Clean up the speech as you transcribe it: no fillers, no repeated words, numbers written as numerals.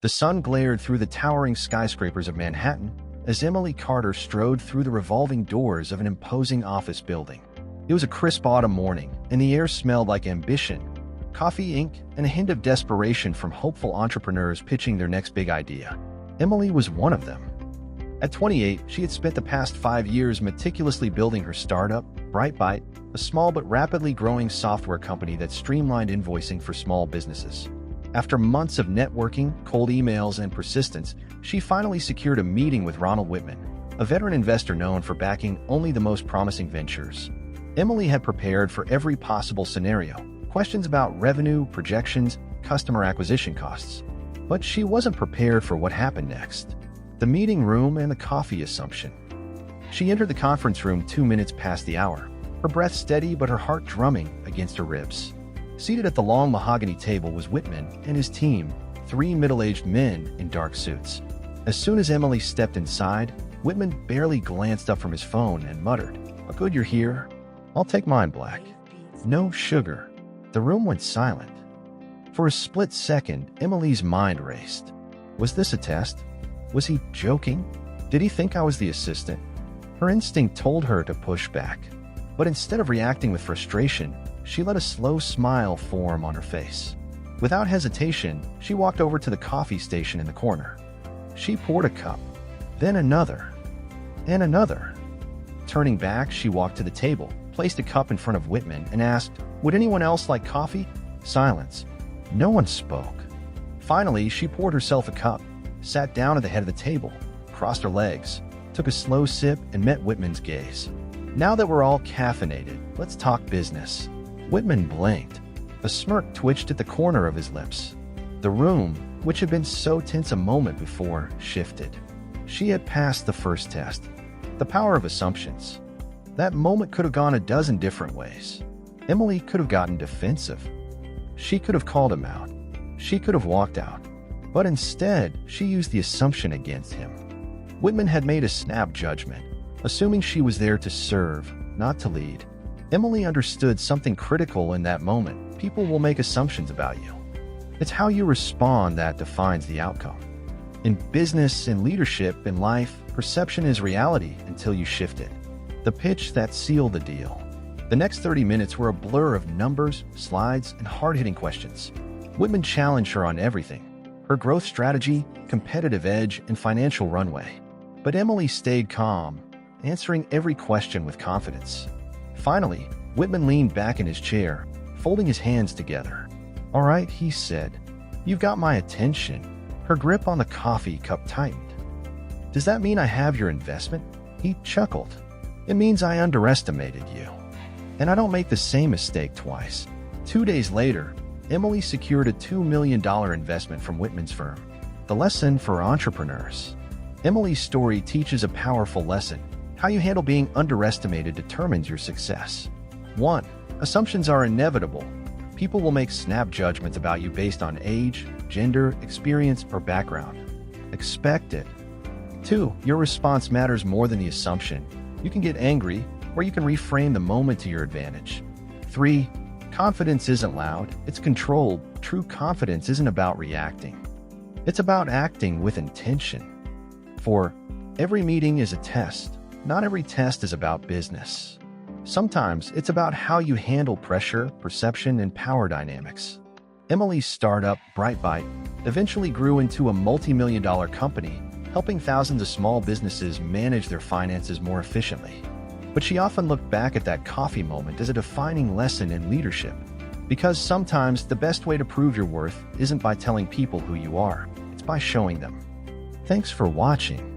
The sun glared through the towering skyscrapers of Manhattan as Emily Carter strode through the revolving doors of an imposing office building. It was a crisp autumn morning, and the air smelled like ambition, coffee, ink, and a hint of desperation from hopeful entrepreneurs pitching their next big idea. Emily was one of them. At 28, she had spent the past 5 years meticulously building her startup, Brightbyte, a small but rapidly growing software company that streamlined invoicing for small businesses. After months of networking, cold emails, and persistence, she finally secured a meeting with Ronald Whitman, a veteran investor known for backing only the most promising ventures. Emily had prepared for every possible scenario, questions about revenue, projections, customer acquisition costs. But she wasn't prepared for what happened next. The meeting room and the coffee assumption. She entered the conference room 2 minutes past the hour, her breath steady but her heart drumming against her ribs. Seated at the long mahogany table was Whitman and his team, 3 middle-aged men in dark suits. As soon as Emily stepped inside, Whitman barely glanced up from his phone and muttered, "Oh, good you're here. I'll take mine black. No sugar." The room went silent. For a split second, Emily's mind raced. Was this a test? Was he joking? Did he think I was the assistant? Her instinct told her to push back. But instead of reacting with frustration, she let a slow smile form on her face. Without hesitation, she walked over to the coffee station in the corner. She poured a cup, then another, and another. Turning back, she walked to the table, placed a cup in front of Whitman, and asked, "Would anyone else like coffee?" Silence. No one spoke. Finally, she poured herself a cup, sat down at the head of the table, crossed her legs, took a slow sip, and met Whitman's gaze. "Now that we're all caffeinated, let's talk business." Whitman blinked. A smirk twitched at the corner of his lips. The room, which had been so tense a moment before, shifted. She had passed the first test. The power of assumptions. That moment could have gone a dozen different ways. Emily could have gotten defensive. She could have called him out. She could have walked out. But instead, she used the assumption against him. Whitman had made a snap judgment, assuming she was there to serve, not to lead. Emily understood something critical in that moment. People will make assumptions about you. It's how you respond that defines the outcome. In business, in leadership, in life, perception is reality until you shift it. The pitch that sealed the deal. The next 30 minutes were a blur of numbers, slides, and hard-hitting questions. Whitman challenged her on everything: her growth strategy, competitive edge, and financial runway. But Emily stayed calm, answering every question with confidence. Finally, Whitman leaned back in his chair, folding his hands together. "All right," he said. "You've got my attention." Her grip on the coffee cup tightened. "Does that mean I have your investment?" He chuckled. "It means I underestimated you. And I don't make the same mistake twice." 2 days later, Emily secured a $2 million investment from Whitman's firm. The lesson for entrepreneurs. Emily's story teaches a powerful lesson. How you handle being underestimated determines your success. 1. Assumptions are inevitable. People will make snap judgments about you based on age, gender, experience, or background. Expect it. 2. Your response matters more than the assumption. You can get angry, or you can reframe the moment to your advantage. 3. Confidence isn't loud, it's controlled. True confidence isn't about reacting. It's about acting with intention. 4. Every meeting is a test. Not every test is about business. Sometimes it's about how you handle pressure, perception, and power dynamics. Emily's startup, Brightbyte, eventually grew into a multi-million-dollar company, helping thousands of small businesses manage their finances more efficiently. But she often looked back at that coffee moment as a defining lesson in leadership. Because sometimes the best way to prove your worth isn't by telling people who you are, it's by showing them. Thanks for watching.